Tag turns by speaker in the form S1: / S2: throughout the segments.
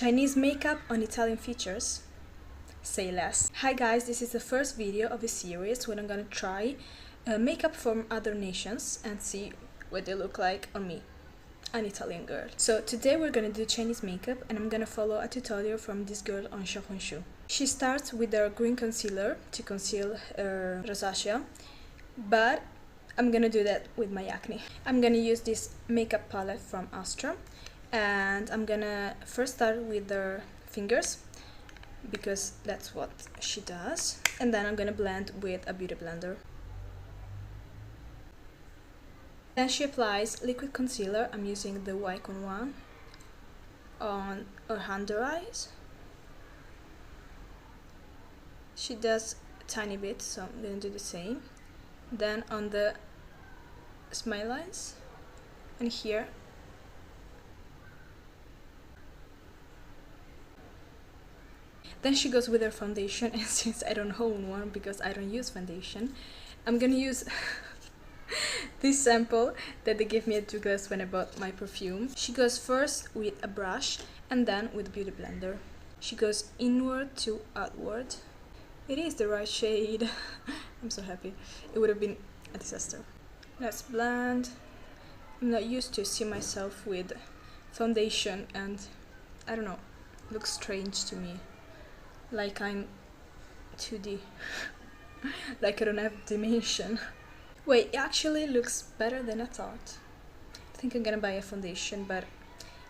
S1: Chinese makeup on Italian features? Say less. Hi guys, this is the first video of a series when I'm gonna try makeup from other nations and see what they look like on me, an Italian girl. So today we're gonna do Chinese makeup and I'm gonna follow a tutorial from this girl on Xiaohongshu. She starts with her green concealer to conceal her rosacea, but I'm gonna do that with my acne. I'm gonna use this makeup palette from Astra and I'm gonna first start with her fingers because that's what she does, and then I'm gonna blend with a beauty blender. Then she applies liquid concealer. I'm using the Wycon one on her under eyes. She does a tiny bit, so I'm gonna do the same. Then on the smile lines and here. Then she goes with her foundation, and since I don't own one because I don't use foundation, I'm gonna use this sample that they gave me at Douglas when I bought my perfume. She goes first with a brush and then with a beauty blender. She goes inward to outward. It is the right shade. I'm so happy. It would have been a disaster. Let's blend. I'm not used to see myself with foundation and I don't know, it looks strange to me. Like I'm 2D. Like I don't have dimension. Wait, it actually looks better than I thought. I think I'm gonna buy a foundation, but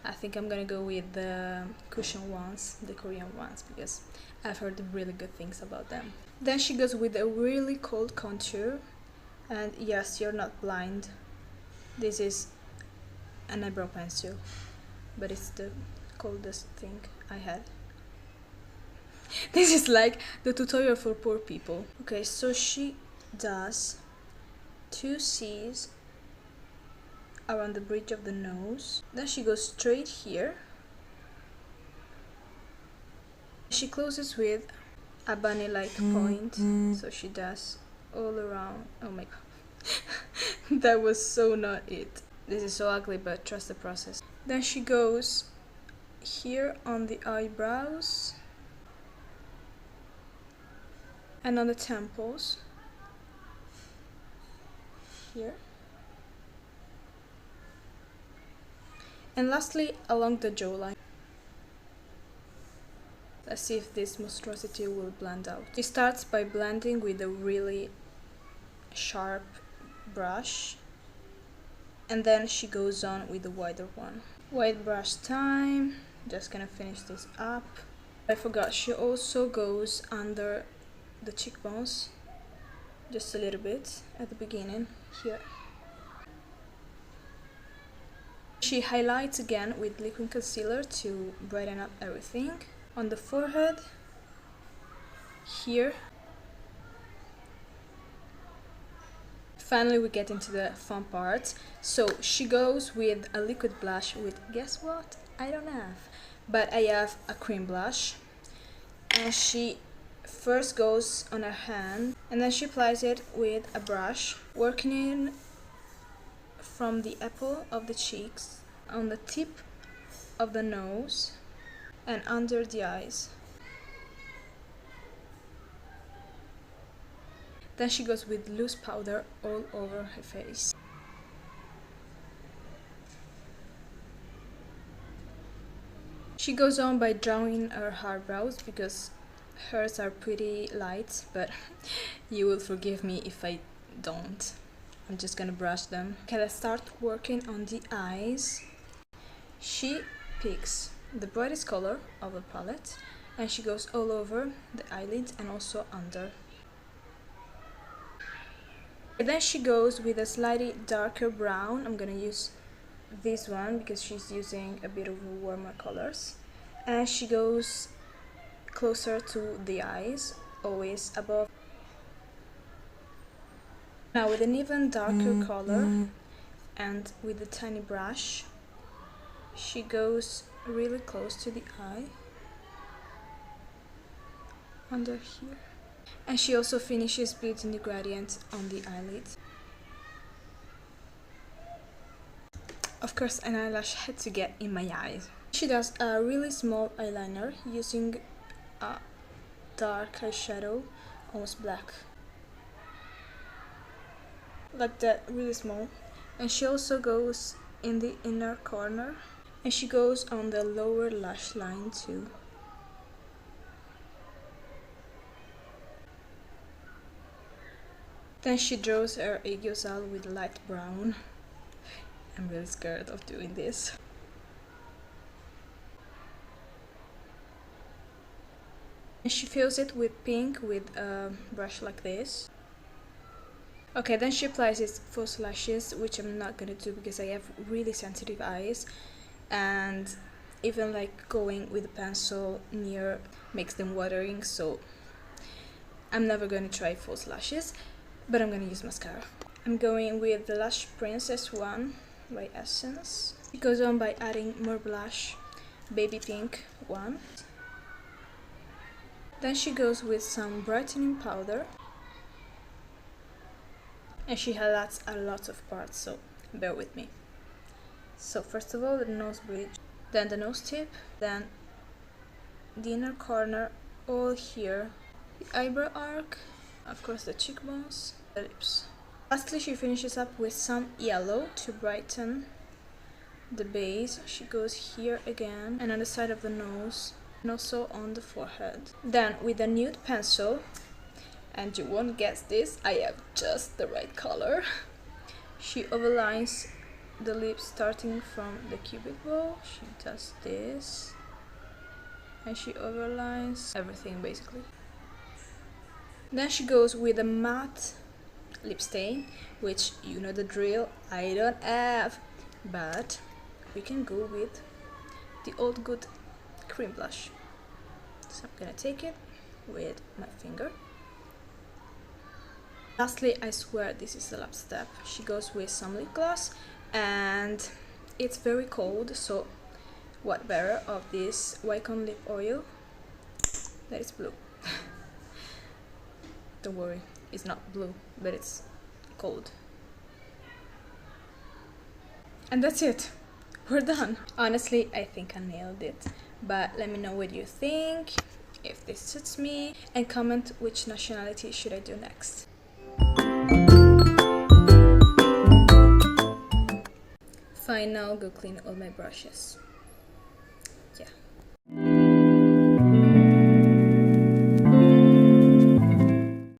S1: I think I'm gonna go with the cushion ones, the Korean ones, because I've heard really good things about them. Then she goes with a really cold contour, and yes, you're not blind. This is an eyebrow pencil, but it's the coldest thing I had. This is like the tutorial for poor people. Okay, so she does 2 C's around the bridge of the nose. Then she goes straight here. She closes with a bunny-like point. So she does all around. Oh my god. That was so not it. This is so ugly, but trust the process. Then she goes here on the eyebrows and on the temples here, and lastly along the jawline. Let's see if this monstrosity will blend out. She starts by blending with a really sharp brush and then she goes on with the wider one. White brush time. Just gonna finish this up. I forgot, she also goes under the cheekbones just a little bit at the beginning here. She highlights again with liquid concealer to brighten up everything. On the forehead, here. Finally we get into the fun part. So she goes with a liquid blush with, guess what? I don't have. But I have a cream blush. And she first goes on her hand and then she applies it with a brush, working in from the apple of the cheeks, on the tip of the nose and under the eyes. Then she goes with loose powder all over her face. She goes on by drawing her eyebrows because hers are pretty light, but you will forgive me if I don't. I'm just gonna brush them. Okay, let's start working on the eyes. She picks the brightest color of the palette and she goes all over the eyelids and also under. And then she goes with a slightly darker brown. I'm gonna use this one because she's using a bit of warmer colors. And she goes closer to the eyes, always above. Now with an even darker color and with a tiny brush, she goes really close to the eye, under here. And she also finishes building the gradient on the eyelid. Of course, an eyelash had to get in my eyes. she does a really small eyeliner using a dark eyeshadow, almost black. Like that, really small. And she also goes in the inner corner. And she goes on the lower lash line too. Then she draws her aegosal with light brown. I'm really scared of doing this. And she fills it with pink with a brush like this. Okay, then she applies his false lashes, which I'm not gonna do because I have really sensitive eyes, and even like going with a pencil near makes them watering, so I'm never gonna try false lashes, but I'm gonna use mascara. I'm going with the Lash Princess one by Essence. It goes on by adding more blush, baby pink one. Then she goes with some brightening powder. And she highlights a lot of parts, so bear with me. So first of all, the nose bridge, then the nose tip, then the inner corner, all here, the eyebrow arc, of course the cheekbones, the lips. Lastly, she finishes up with some yellow to brighten the base. She goes here again and on the side of the nose and also on the forehead. Then with a nude pencil, and you won't guess this, I have just the right color. She overlines the lips starting from the cupid bow. She does this and she overlines everything basically. Then she goes with a matte lip stain, which you know the drill, I don't have, but we can go with the old good cream blush. So I'm gonna take it with my finger. Lastly, I swear this is the last step. She goes with some lip gloss, and it's very cold, so what better of this Wycon lip oil that is blue. Don't worry, it's not blue, but it's cold. And that's it. We're done. Honestly, I think I nailed it, but let me know what you think, if this suits me, and comment which nationality should I do next. Fine, now go clean all my brushes.